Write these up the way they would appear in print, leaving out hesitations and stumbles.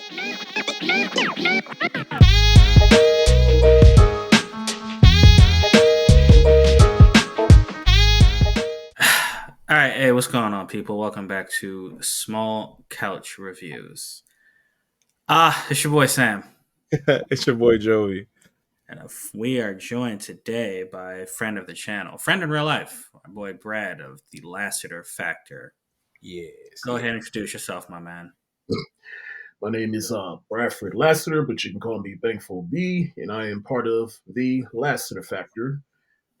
All right, hey, what's going on, people? Welcome back to Small Couch Reviews. It's your boy Sam, It's your boy Joey. and we are joined today by a friend of the channel, friend in real life, our boy Brad of the Lassiter Factor. Yes, Go yeah. ahead and introduce yourself, my man. My name is Bradford Lassiter, but you can call me Thankful B, and I am part of the Lassiter Factor,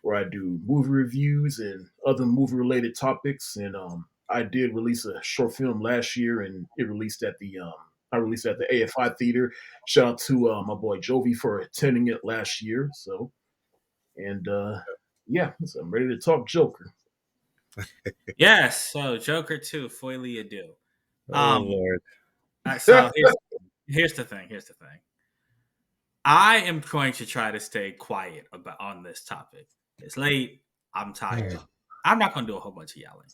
where I do movie reviews and other movie-related topics. And I did release a short film last year, and it released at the I released it at the AFI theater. Shout out to my boy Jovi for attending it last year. So, and yeah, so I'm ready to talk Joker. Yes, so Joker 2, Foile Deux. Oh Um, Lord. so here's the thing. Here's the thing. I am going to try to stay quiet about on this topic. It's late. I'm tired. I'm not going to do a whole bunch of yelling.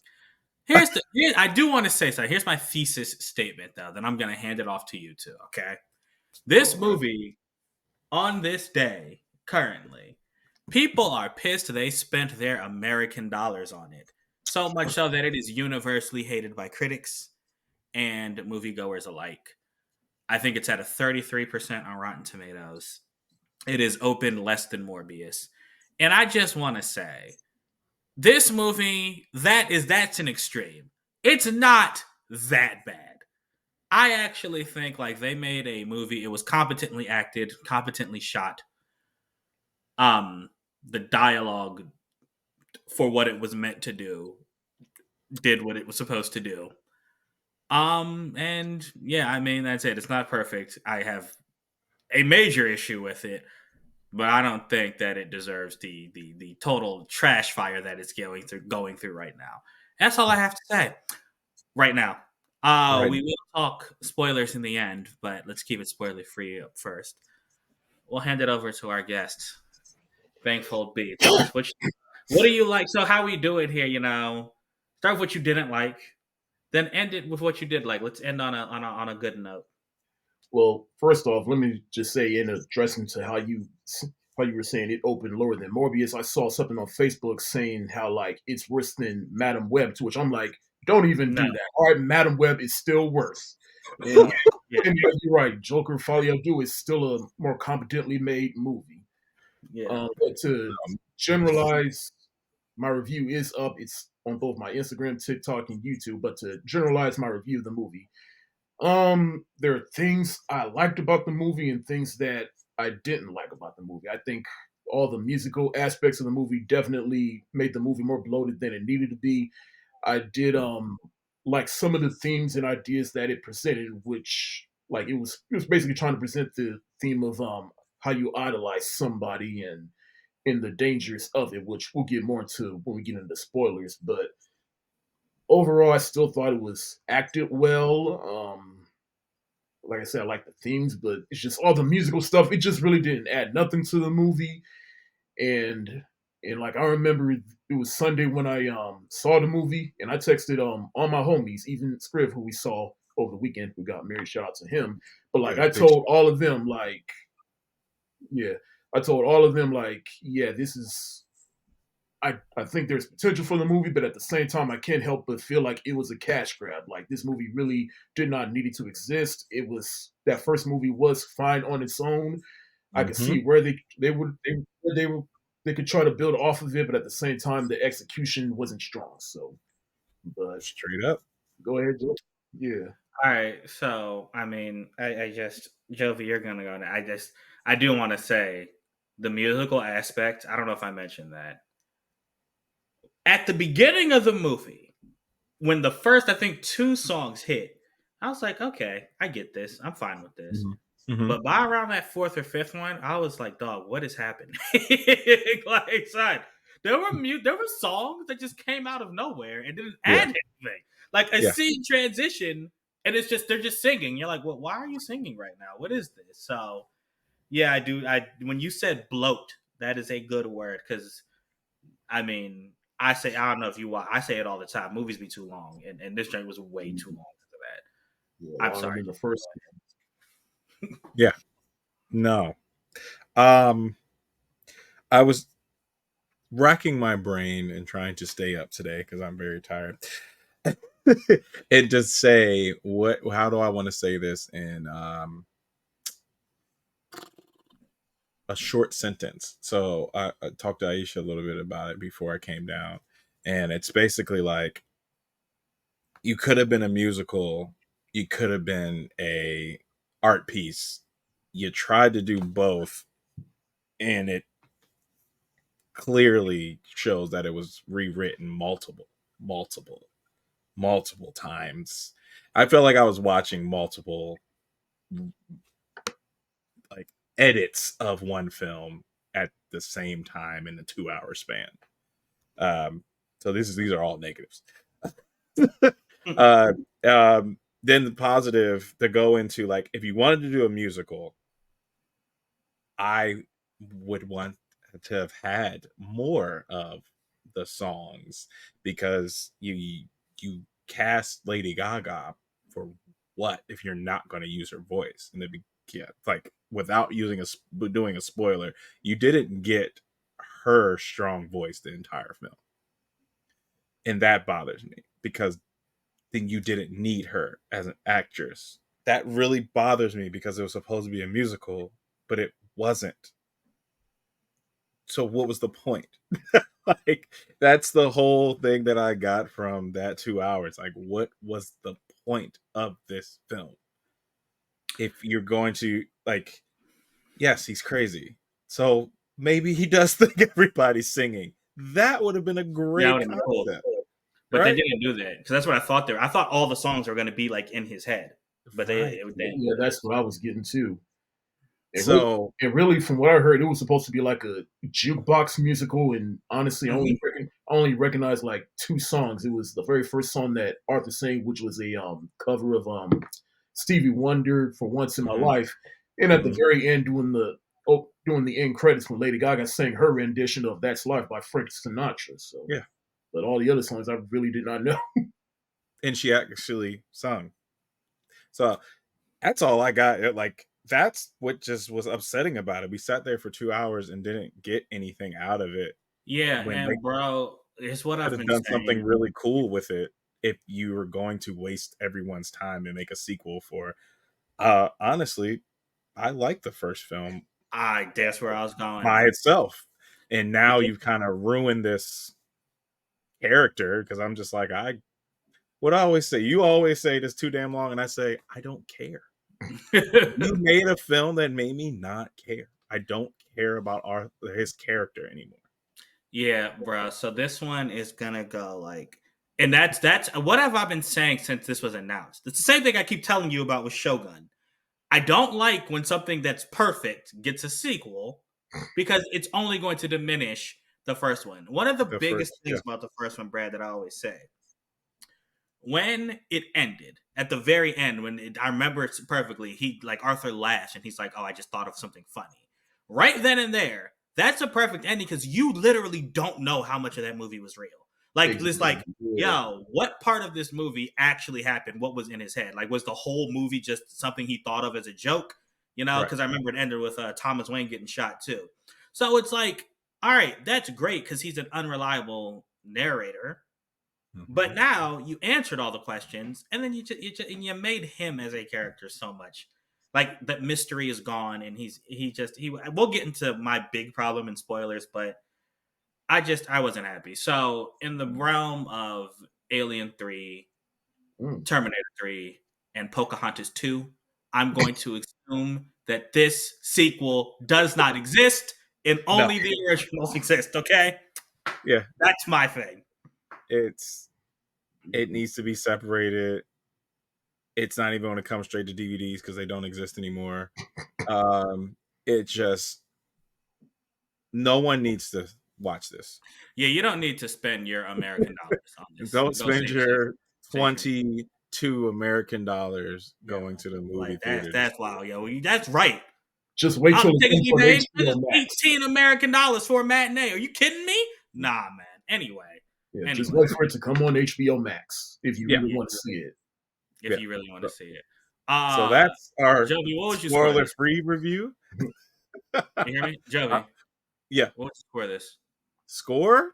I do want to say something. Here's my thesis statement, though. Then I'm going to hand it off to you two. Okay, this movie on this day currently, people are pissed they spent their American dollars on it. So much so that it is universally hated by critics and moviegoers alike. I think it's at a 33% on Rotten Tomatoes. It is open less than Morbius. And I just want to say, this movie, that's an extreme. It's not that bad. I actually think like they made a movie, it was competently acted, competently shot. The dialogue for what it was meant to do did what it was supposed to do. And yeah, I mean that's it. It's not perfect. I have a major issue with it, but I don't think that it deserves the total trash fire that it's going through right now. That's all I have to say right now. Right. We will talk spoilers in the end, but let's keep it spoiler free up first. We'll hand it over to our guest, Thankful B. Tell us what do you like? So how we do it here, start with what you didn't like, then end it with what you did like. Let's end on a good note. Well, first off, let me just say in addressing to how you were saying it opened lower than Morbius. I saw something on Facebook saying how like it's worse than Madam Web, to which I'm like, don't even No. do that. All right, Madam Web is still worse. And, Yeah. and you're right, Joker Folie Do is still a more competently made movie. Yeah. But to generalize, my review is up. It's on both my Instagram, TikTok, and YouTube. But to generalize my review of the movie, there are things I liked about the movie and things that I didn't like about the movie. I think all the musical aspects of the movie definitely made the movie more bloated than it needed to be. I did like some of the themes and ideas that it presented, which like it was basically trying to present the theme of how you idolize somebody and in the dangers of it, which we'll get more into when we get into spoilers. But overall, I still thought it was acted well. Like I said, I like the themes, but it's just all the musical stuff. It just really didn't add nothing to the movie. And like I remember it was Sunday when I saw the movie, and I texted all my homies, even Scriv, who we saw over the weekend, who got married. Shout out to him. But like Yeah, I big told all of them, like yeah, I told all of them like yeah, this is I think there's potential for the movie, but at the same time, I can't help but feel like it was a cash grab. Like this movie really did not need it to exist. It was that first movie was fine on its own. I could hmm see where they were they could try to build off of it, but at the same time, the execution wasn't strong. So, but straight up. go ahead, Joe. Yeah. All right. So I mean, I just Jovi, you're gonna go. Now. I do want to say the musical aspect. I don't know if I mentioned that at the beginning of the movie when the first I think two songs hit. I was like, okay, I get this. I'm fine with this. hmm hmm But by around that fourth or fifth one, I was like, dog, what is happening? Like, son, there were songs that just came out of nowhere and didn't Yeah, add anything. Like a yeah. scene transition, and it's just they're just singing. You're like, well, why are you singing right now? What is this? So yeah, I do. I when you said bloat, that is a good word because I mean, I don't know if you watch, I say it all the time. Movies be too long, and this joint was way too long for that. Yeah, I'm longer sorry. than the first. Yeah. No. Um, I was racking my brain and trying to stay up today because I'm very tired. And just say how do I want to say this in a short sentence. So I talked to Aisha a little bit about it before I came down. And it's basically like you could have been a musical, you could have been a art piece. You tried to do both, and it clearly shows that it was rewritten multiple, multiple times. I felt like I was watching multiple like edits of one film at the same time in a 2 hour span. Um, so these are all negatives. uh, then the positive to go into, like, if you wanted to do a musical, I would want to have had more of the songs, because you cast Lady Gaga for what if you're not going to use her voice? And it'd be, yeah, like, without doing a spoiler, you didn't get her strong voice the entire film, and that bothers me because then you didn't need her as an actress. That really bothers me because it was supposed to be a musical, but it wasn't. So what was the point? Like, that's the whole thing that I got from that 2 hours. Like, what was the point of this film? If you're going to, like, yes, he's crazy. So maybe he does think everybody's singing. That would have been a That great would have been cool. concept, But they right? didn't do that because that's what I thought there. I thought all the songs were going to be like in his head, but Right. they didn't Yeah, do that. that's what I was getting to. So And really, from what I heard, it was supposed to be like a jukebox musical. And honestly, I Mhm. only recognized like two songs. It was the very first song that Arthur sang, which was a cover of Stevie Wonder, "For Once in My mhm, Life." And at the mhm. very end, doing the end credits, when Lady Gaga sang her rendition of "That's Life" by Frank Sinatra. So, Yeah, but all the other songs I really did not know. and she actually sung. So that's all I got. Like, that's what just was upsetting about it. We sat there for 2 hours and didn't get anything out of it Yeah, when they and bro, it's what could I've have been done something saying. really cool with it if you were going to waste everyone's time and make a sequel for. Honestly, I like the first film That's where I was going. by itself, and now Yeah. you've kind of ruined this character, because I'm just like, what I always say. You always say this too damn long, and I say I don't care. You made a film that made me not care. I don't care about his character anymore. Yeah, bro. So this one is gonna go like, and that's what have I been saying since this was announced? It's the same thing I keep telling you about with Shogun. I don't like when something that's perfect gets a sequel because it's only going to diminish the first one. One of the The biggest first, things yeah, about the first one, Brad, that I always say, when it ended at the very end, I remember it perfectly, he like Arthur laughs and he's like, "Oh, I just thought of something funny." Right then and there, that's a perfect ending because you literally don't know how much of that movie was real. Like it's like, Exactly. Yeah. yo, what part of this movie actually happened? What was in his head? Like, was the whole movie just something he thought of as a joke? You know, right. because I remember it ended with Thomas Wayne getting shot too. So it's like, all right, that's great because he's an unreliable narrator. But Mhm. now you answered all the questions, and then and you made him as a character so much like that mystery is gone, and he. We'll get into my big problem and spoilers, but I wasn't happy. So in the realm of Alien 3, Mm. Terminator 3, and Pocahontas 2, I'm going to assume that this sequel does not exist and No, only the originals exist. Okay, yeah, that's my thing. it's it needs to be separated. It's not even going to come straight to DVDs because they don't exist anymore. It just, no one needs to watch this. Yeah, you don't need to spend your American dollars on And this. don't Go spend your save your money. $22 Yeah, going to the movie like theaters. that's wow, yo. That's right. Just wait I'm till it kidding comes you, on babe. This is HBO Max. $18 for a matinee. Are you kidding me? Nah, man. Yeah, just Anyway, wait for it to come on HBO Max if you Yeah, really yeah, want to see it. if yeah. you really want to So see it. So that's our Joby, what would you score this? spoiler-free review. You hear me? Joby, Yeah. what would you score this? Score?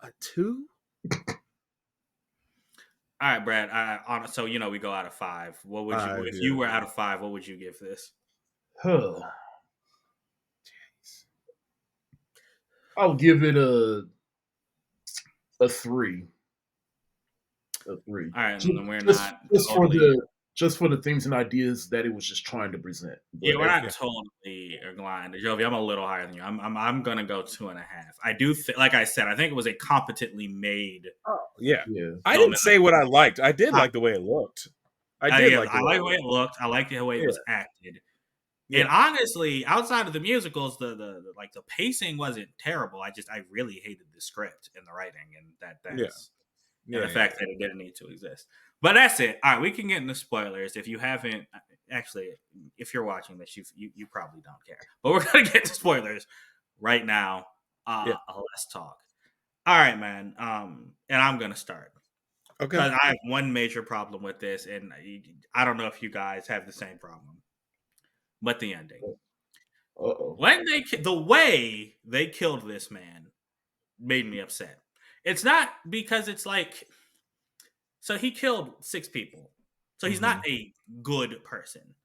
A 2? All right, Brad. So we go out of 5. What would you, if you were out of 5? What would you give this? I'll give it a 3. A 3. All right, Just, and we're just, not just for totally. the themes and ideas that it was just trying to present. Yeah, But we're not totally aligned. Jovi, I'm a little higher than you. I'm gonna go 2.5. I do like I said, I think it was a competently made. Yeah. yeah, I didn't say what I liked. I did like the way it looked. I I did like like the the way it looked. I liked the way it was acted. Yeah. And honestly, outside of the musicals, the like the pacing wasn't terrible. I really hated the script and the writing, and that's and the fact that it didn't need to exist. But that's it. All right, we can get into spoilers. If you haven't, actually, if you're watching this, you probably don't care. But we're gonna get to spoilers right now. Let's talk. All right, man. And I'm gonna start. Okay. Because I have one major problem with this, and I don't know if you guys have the same problem. But the ending. When the way they killed this man made me upset. It's not because it's like, so he killed 6 people. So he's not a good person.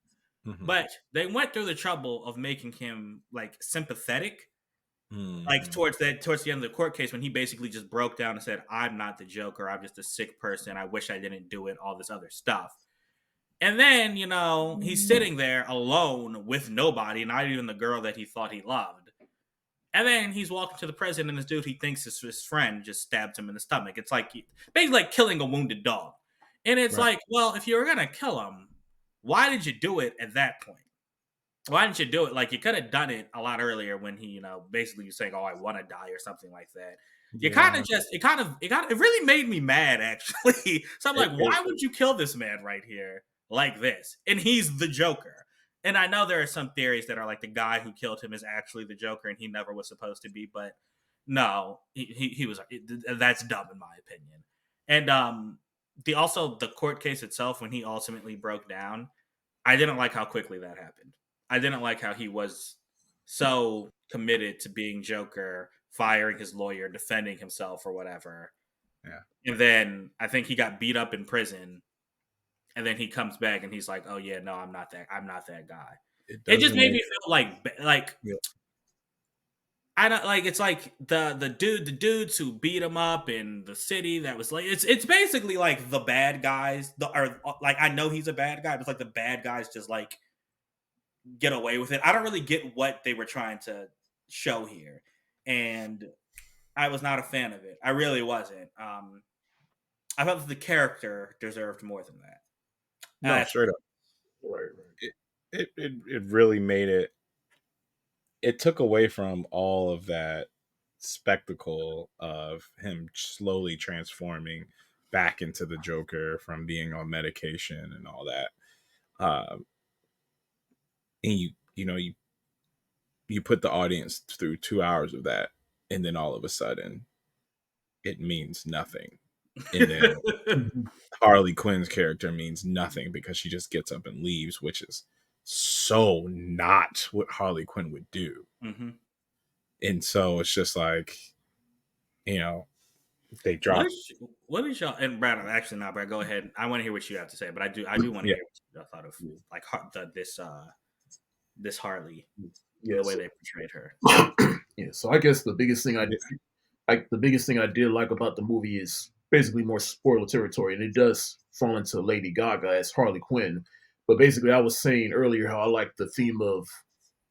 But they went through the trouble of making him like sympathetic. Like towards the end of the court case, when he basically just broke down and said, "I'm not the Joker. I'm just a sick person. I wish I didn't do it." All this other stuff. And then, he's sitting there alone with nobody, not even the girl that he thought he loved. And then he's walking to the president, and this dude he thinks is his friend just stabs him in the stomach. It's like basically like killing a wounded dog. And it's like, well, if you were gonna kill him, why did you do it at that point? Why didn't you do it? Like, you could have done it a lot earlier when he, basically was saying, "Oh, I want to die" or something like that. You kind of just, it really made me mad, actually. So I'm like, why would you kill this man right here like this? And he's the Joker. And I know there are some theories that are like the guy who killed him is actually the Joker and he never was supposed to be, but no, he was. That's dumb in my opinion. And the court case itself, when he ultimately broke down, I didn't like how quickly that happened. I didn't like how he was so committed to being Joker, firing his lawyer, defending himself or whatever. Yeah. And then I think he got beat up in prison. And then he comes back and he's like, "Oh yeah, no, I'm not that guy." It just made me feel like I don't like, it's like the dudes who beat him up in the city that was like, it's basically like the bad guys, or like, I know he's a bad guy, but it's like the bad guys just like get away with it. I don't really get what they were trying to show here, and I was not a fan of it. I really wasn't. I felt that the character deserved more than that. No, straight up. Right. It really made it. It took away from all of that spectacle of him slowly transforming back into the Joker from being on medication and all that. And you put the audience through 2 hours of that, and then all of a sudden it means nothing. And then Harley Quinn's character means nothing because she just gets up and leaves, which is so not what Harley Quinn would do. And so it's just like, they dropped. What is y'all, and Brad, actually not Brad, go ahead. I want to hear what you have to say, but I do want to hear what you thought of like this Harley, the way they portrayed her. Yeah, so I guess the biggest thing I did like about the movie is basically more spoiler territory, and it does fall into Lady Gaga as Harley Quinn. But basically, I was saying earlier how I like the theme of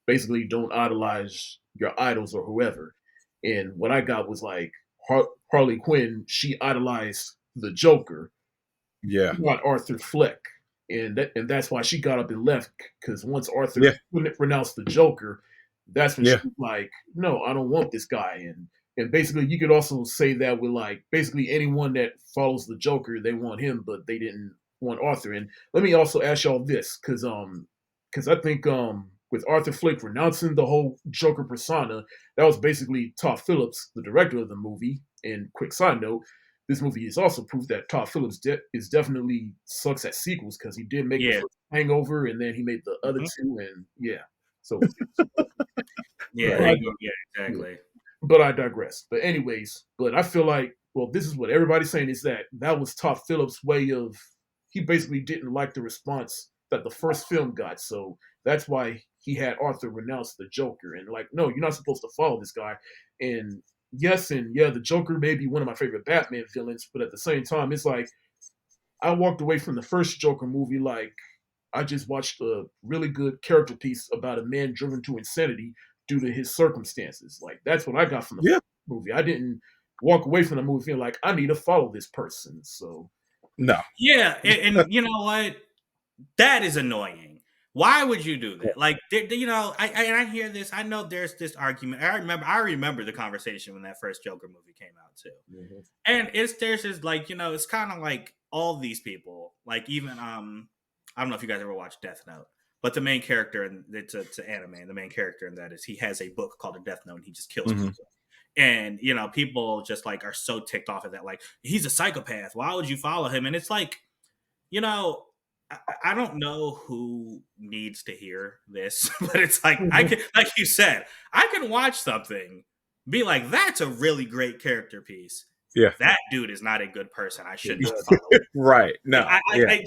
basically don't idolize your idols or whoever. And what I got was like Harley Quinn, she idolized the Joker, not Arthur Fleck. And that's why she got up and left, because once Arthur renounced the Joker, that's when she was like, "No, I don't want this guy." And basically, you could also say that with like basically anyone that follows the Joker, they want him, but they didn't want Arthur. And let me also ask y'all this, because I think with Arthur Fleck renouncing the whole Joker persona, that was basically Todd Phillips, the director of the movie. And quick side note, this movie is also proof that Todd Phillips is definitely sucks at sequels because he did make the Yeah. first Hangover and then he made the other Mhm. two, and yeah. So Yeah, but I, yeah, exactly. but I digress. But anyways, but I feel like, well, this is what everybody's saying is that that was Todd Phillips' way of, he basically didn't like the response that the first film got, so that's why he had Arthur renounce the Joker and like, no, you're not supposed to follow this guy. And yes, and yeah, the Joker may be one of my favorite Batman villains, but at the same time, it's like I walked away from the first Joker movie like I just watched a really good character piece about a man driven to insanity due to his circumstances. Like that's what I got from the Yeah. movie. I didn't walk away from the movie feeling like I need to follow this person. So No. Yeah, and you know what? That is annoying. Why would you do that? Like, you know, I hear this. I know there's this argument. I remember the conversation when that first Joker movie came out too. And there's this like, you know, it's kind of like all these people, like even I don't know if you guys ever watched Death Note, but the main character and it's an anime, and the main character in that is he has a book called a Death Note and he just kills Mhm. people. And you know, people just like are so ticked off at that, like he's a psychopath. Why would you follow him? And it's like, you know, I don't know who needs to hear this, but it's like I can, like you said, I can watch something, be like, that's a really great character piece. Yeah. That dude is not a good person. I should not Exactly. follow him. Right. No. Yeah.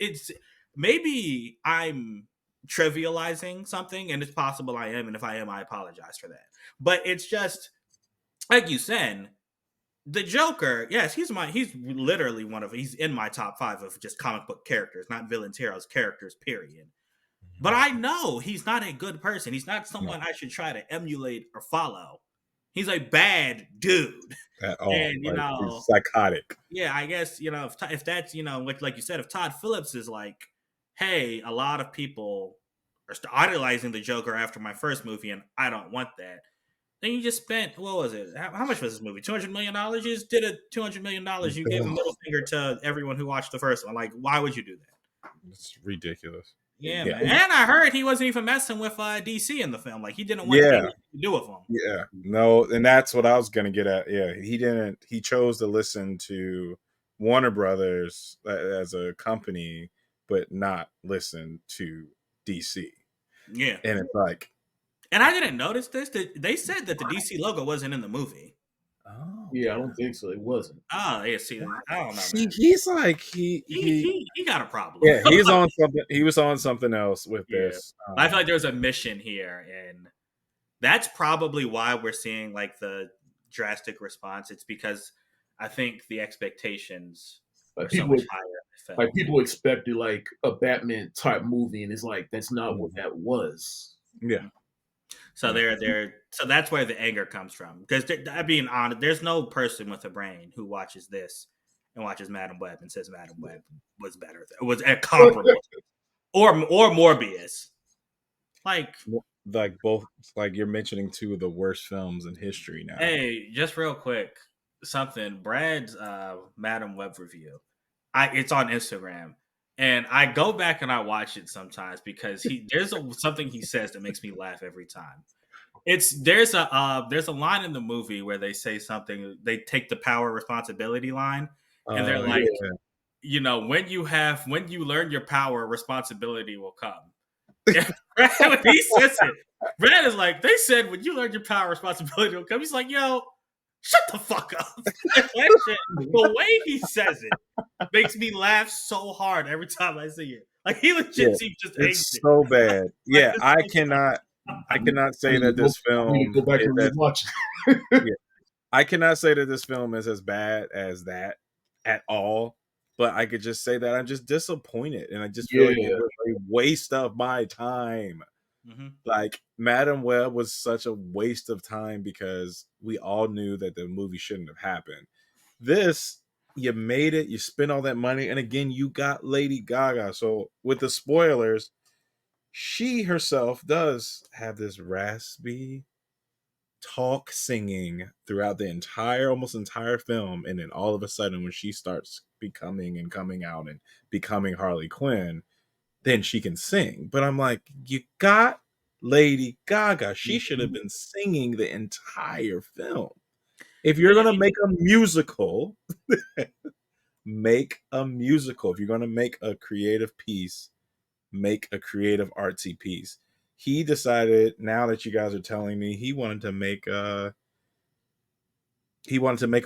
It's maybe I'm trivializing something, and it's possible I am, and if I am, I apologize for that. But it's just like you said, the Joker, yes, he's literally he's in my top 5 of just comic book characters, not villains, heroes, characters, period. But I know he's not a good person. He's not someone I should try to emulate or follow. He's a bad dude. At all. And you Like, know, he's psychotic. yeah, I guess, you know, if that's, you know, like you said, if Todd Phillips is like, hey, a lot of people are idolizing the Joker after my first movie, and I don't want that. Then you just spent, what was it? How much was this movie? $200 million? You just did it $200 million. You gave a middle finger to everyone who watched the first one. Like, why would you do that? It's ridiculous. Yeah, Yeah. man. And I heard he wasn't even messing with DC in the film. Like, he didn't want anything to do with them. Yeah. No, and that's what I was going to get at. Yeah. He chose to listen to Warner Brothers as a company, but not listen to DC. Yeah. And it's like, and I didn't notice this. They said that the DC logo wasn't in the movie. oh, yeah, I don't think so. It wasn't. Oh, yeah, see, I don't know, see, man. he's like He got a problem. yeah, he's on something. He was on something else with this. I feel like there's a mission here, and that's probably why we're seeing like the drastic response. It's because I think the expectations Like were so people, much higher in the film. like people expected like a Batman type movie, and it's like that's not what that was. Yeah. So so that's where the anger comes from. Because I being honest, there's no person with a brain who watches this and watches Madam Web and says Madam Web was better, was comparable, or Morbius. Like both, like you're mentioning 2 of the worst films in history now. Hey, just real quick, something. Brad's Madam Web review. It's on Instagram. And I go back and I watch it sometimes because there's something he says that makes me laugh every time. There's a line in the movie where they say something. They take the power responsibility line, and they're like, you know, when you learn your power, responsibility will come. When he says it, Brad is like, they said when you learn your power, responsibility will come. He's like, yo, shut the fuck up. That shit, the way he says it makes me laugh so hard every time I see it. Like he legit seems just angry. It's so bad. Yeah, I cannot say that this film go back and rewatch. I cannot say that this film is as bad as that at all. But I could just say that I'm just disappointed, and I just feel like it was a waste of my time. Mm-hmm. Like Madam Web was such a waste of time because we all knew that the movie shouldn't have happened. This, you made it, you spent all that money, and again, you got Lady Gaga. So with the spoilers, she herself does have this raspy talk singing throughout the almost entire film, and then all of a sudden when she starts becoming and coming out and becoming Harley Quinn, then she can sing. But I'm like, you got Lady Gaga. She should have been singing the entire film. If you're gonna make a musical, make a musical. If you're gonna make a creative piece, make a creative artsy piece. He decided, now that you guys are telling me, he wanted to make a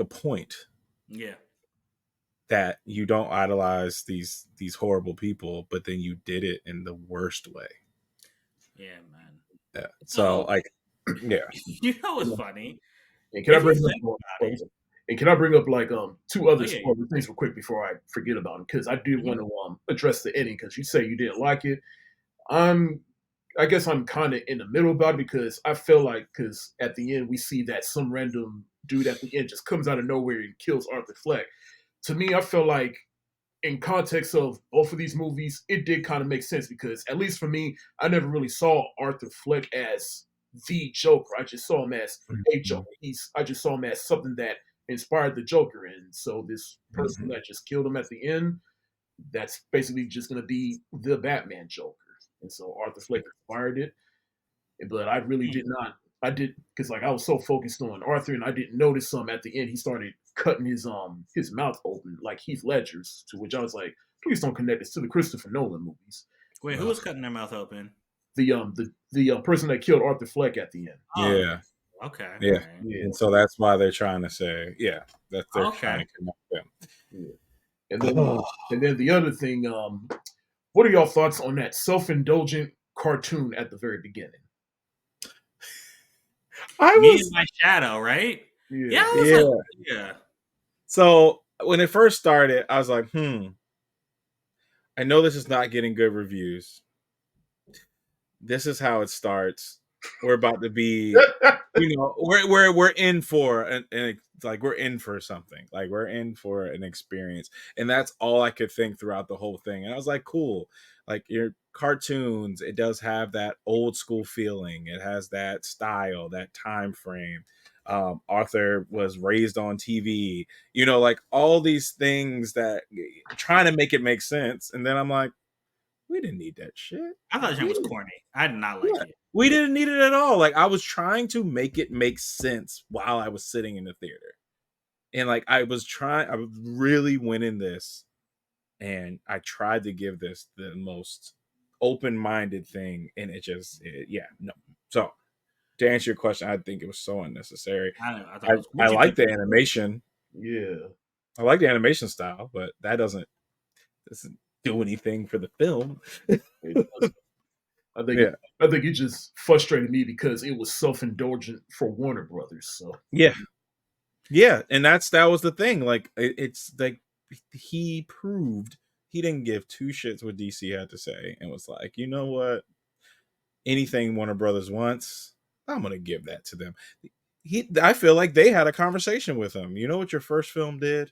point Yeah. that you don't idolize these horrible people, but then you did it in the worst way. Yeah, man. Yeah. So So, like, yeah. you know what's funny? And can I If you bring think up? about it, And can I bring up like two other yeah, spoiler things real quick before I forget about them? Because I do mhm. want to address the ending because you say you didn't like it. I guess I'm kind of in the middle about it because I feel like because at the end we see that some random dude at the end just comes out of nowhere and kills Arthur Fleck. To me, I feel like in context of both of these movies, it did kind of make sense because at least for me, I never really saw Arthur Fleck as the Joker. I just saw him as a Joker. I just saw him as something that inspired the Joker, and so this person that just killed him at the end, that's basically just going to be the Batman Joker. And so Arthur Fleck inspired it, but I really did not. I did because like I was so focused on Arthur, and I didn't notice at the end he started cutting his mouth open like Heath Ledger's. To which I was like, please don't connect this to the Christopher Nolan movies. Wait, who was cutting their mouth open? The person that killed Arthur Fleck at the end. Oh, Yeah. okay. Yeah. Right. Yeah, And so that's why they're trying to say, yeah, that they're trying Okay. to connect them. yeah. And then the other thing, what are y'all thoughts on that self-indulgent cartoon at the very beginning? Me and my shadow, right? Yeah, I was Yeah. like, yeah. So when it first started, I was like, I know this is not getting good reviews. This is how it starts. We're about to be, we're in for like we're in for something. Like we're in for an experience. And that's all I could think throughout the whole thing. And I was like, cool. Like your cartoons, it does have that old school feeling. It has that style, that time frame. Arthur was raised on TV, like all these things that trying to make it make sense. And then I'm like, we didn't need that shit. I thought it was corny. I did not like it. We didn't need it at all. Like I was trying to make it make sense while I was sitting in the theater. And like I really went in this and I tried to give this the most open-minded thing and no. So to answer your question, I think it was so unnecessary. I thought it was. I like the animation. Yeah. I like the animation style, but that doesn't do anything for the film. I think it just frustrated me because it was self-indulgent for Warner Brothers. So yeah, and that was the thing. Like it's like he proved he didn't give two shits what DC had to say, and was like, you know what, anything Warner Brothers wants, I'm gonna give that to them. I feel like they had a conversation with him. You know what your first film did?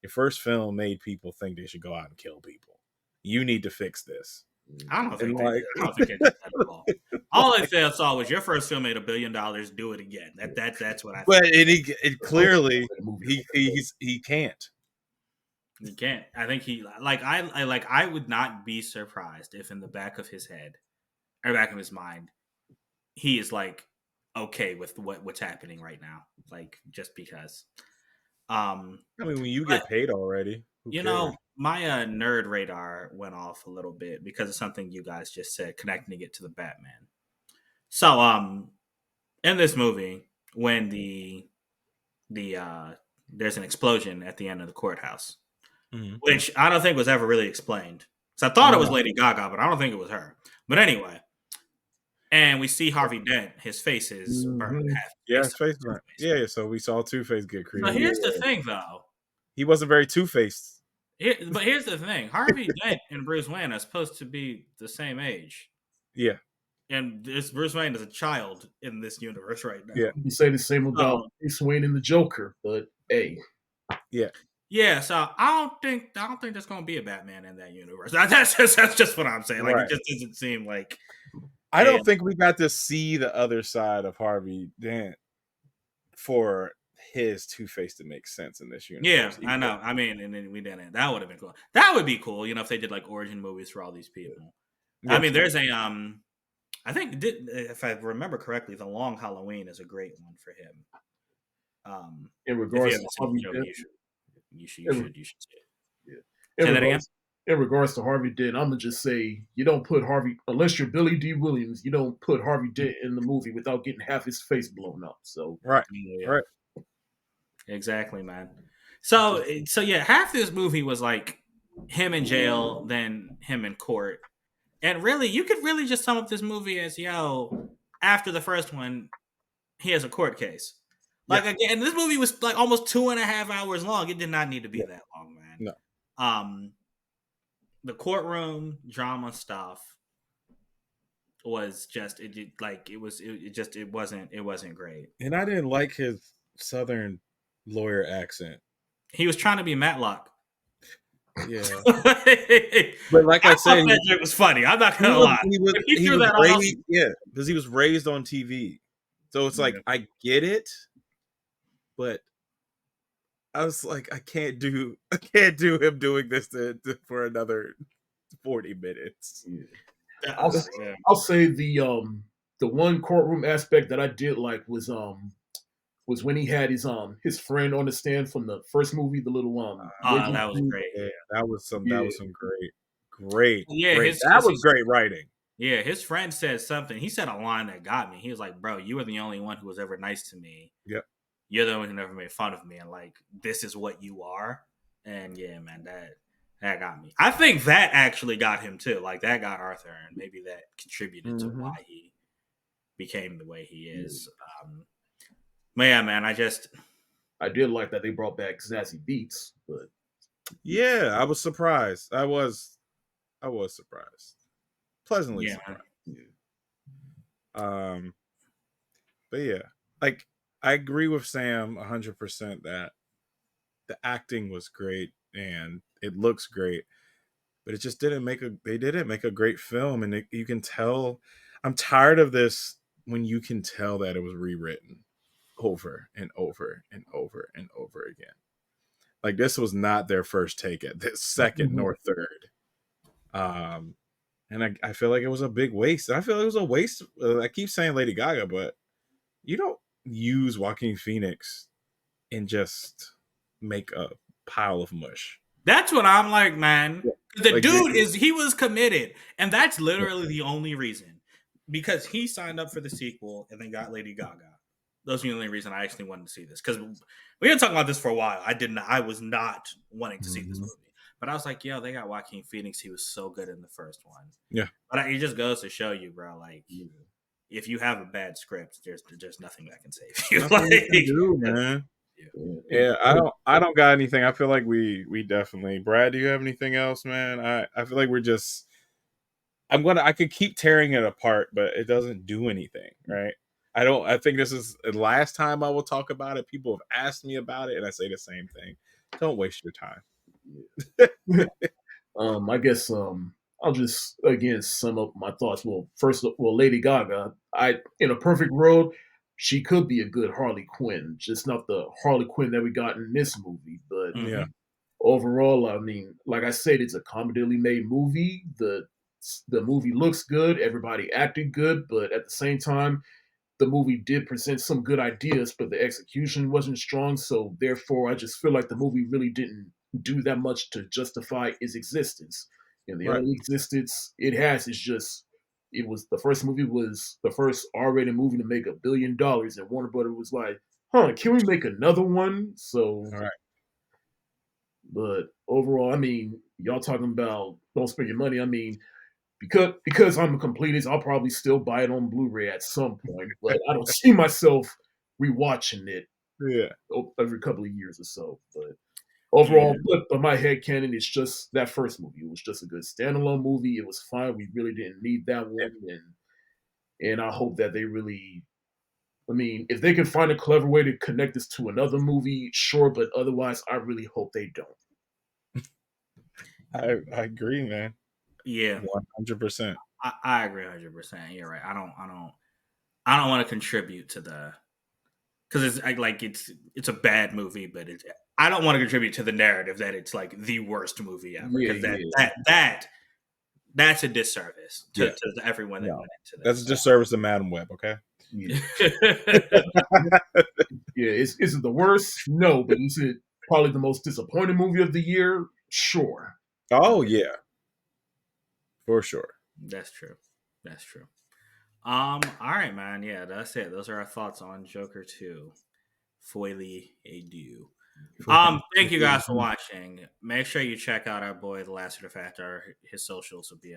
Your first film made people think they should go out and kill people. You need to fix this. I don't think they did that at all. All I saw was your first film made $1 billion. Do it again. That's what I. But it clearly he can't. He can't. I think I would not be surprised if in the back of his head or back of his mind, he is like okay with what's happening right now. Like just because. I mean, when you get paid already, my nerd radar went off a little bit because of something you guys just said, connecting it to the Batman. So, in this movie, when there's an explosion at the end of the courthouse, which I don't think was ever really explained. So I thought it was Lady Gaga, but I don't think it was her. But anyway, and we see Harvey Dent. His face is burned half. Yeah, his face burned. Yeah. So we saw Two-Face get created. But here's the thing, though. He wasn't very two-faced. But here's the thing: Harvey Dent and Bruce Wayne are supposed to be the same age. Yeah. And this Bruce Wayne is a child in this universe right now. Yeah. You say the same about Bruce Wayne and the Joker, but hey. Yeah. Yeah, so I don't think there's gonna be a Batman in that universe. That's just what I'm saying. Like it just doesn't seem like I don't think we got to see the other side of Harvey Dent for his Two-Face to make sense in this universe. Yeah, I know. I mean, and then we didn't. That would have been cool. That would be cool, if they did like origin movies for all these people. Yeah. I mean, there's a I think if I remember correctly, The Long Halloween is a great one for him. In If you regards to haven't seen Harvey the show, Dent, you should see it. yeah. Say that again. In regards to Harvey Dent, I'm gonna just say you don't put Harvey unless you're Billy D. Williams. You don't put Harvey Dent in the movie without getting half his face blown up. So Right. Yeah. Right. Exactly, man. So yeah, half this movie was like him in jail, then him in court. And really, you could really just sum up this movie as, after the first one, he has a court case. Like, again, this movie was like almost 2.5 hours long. It did not need to be that long, man. No. The courtroom drama stuff was just it wasn't great. And I didn't like his southern lawyer accent. He was trying to be Matlock. Yeah. But like I said, it was funny. I'm not gonna lie. He was raised, because he was raised on TV. So it's like, I get it, but I was like, I can't do him doing this for another 40 minutes. Yeah. I'll say the one courtroom aspect that I did like was when he had his friend on the stand from the first movie, the little that was great. Yeah, that was some great. Yeah, that was great writing. Yeah, his friend said something. He said a line that got me. He was like, "Bro, you were the only one who was ever nice to me. Yep. You're the one who never made fun of me, and like this is what you are." And yeah, man, that got me. I think that actually got him too. Like that got Arthur, and maybe that contributed to why he became the way he is. But yeah, man, I did like that they brought back Zazie Beetz, but yeah, I was surprised. I was surprised, pleasantly surprised. Yeah. But yeah, like I agree with Sam 100% that the acting was great and it looks great, but it just didn't make a great film, and you can tell. I'm tired of this when you can tell that it was rewritten over and over and over and over again. Like this was not their first take at this, second nor third. And I feel like it was a big waste. I feel like it was a waste. I keep saying Lady Gaga, but you don't use Joaquin Phoenix and just make a pile of mush. That's what I'm like, man. The like, dude he was committed, and that's literally the only reason, because he signed up for the sequel and then got Lady Gaga. Those are the only reason I actually wanted to see this, because we been talking about this for a while. I was not wanting to see this movie. But I was like, they got Joaquin Phoenix. He was so good in the first one. Yeah. But it just goes to show you, bro, like, if you have a bad script, there's nothing that can save you. Nothing you can do, man. Yeah, I don't got anything. I feel like we definitely. Brad, do you have anything else, man? I feel like we're just. I could keep tearing it apart, but it doesn't do anything, right? I think this is the last time I will talk about it. People have asked me about it, and I say the same thing. Don't waste your time. I guess I'll just again sum up my thoughts. Well, Lady Gaga, in a perfect world, she could be a good Harley Quinn, just not the Harley Quinn that we got in this movie. But overall, I mean, like I said, it's a comedily made movie. The movie looks good, everybody acted good, but at the same time, the movie did present some good ideas, but the execution wasn't strong. So therefore, I just feel like the movie really didn't do that much to justify its existence. And the only existence it has is just the first movie was the first R-rated movie to make $1 billion, and Warner Brothers was like, can we make another one? So, but overall, I mean, y'all talking about don't spend your money. I mean, because I'm a completist, I'll probably still buy it on Blu-ray at some point, but I don't see myself rewatching it every couple of years or so. But overall, but my headcanon is just that first movie. It was just a good standalone movie. It was fine. We really didn't need that one, and I hope that they really. I mean, if they can find a clever way to connect this to another movie, sure, but otherwise, I really hope they don't. I agree, man. Yeah, 100%. I agree 100%. You're right. I don't want to contribute to the, because it's a bad movie, but I don't want to contribute to the narrative that it's like the worst movie ever, because that's a disservice to everyone that went into that. That's a disservice to Madam Web. Okay. Yeah, yeah. Is it the worst? No, but is it probably the most disappointing movie of the year? Sure. Oh yeah, for sure. That's true. That's true. All right, man. Yeah, that's it. Those are our thoughts on Joker 2. Foile et Deux. Thank you guys for watching. Make sure you check out our boy, The Last Factor. His socials will be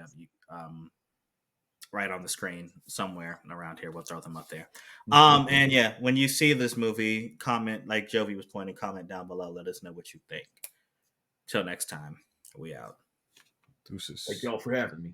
right on the screen somewhere around here. We'll throw them up there. And yeah, when you see this movie, comment, like Jovi was pointing, comment down below. Let us know what you think. Till next time, we out. Deuces. Thank y'all for having me.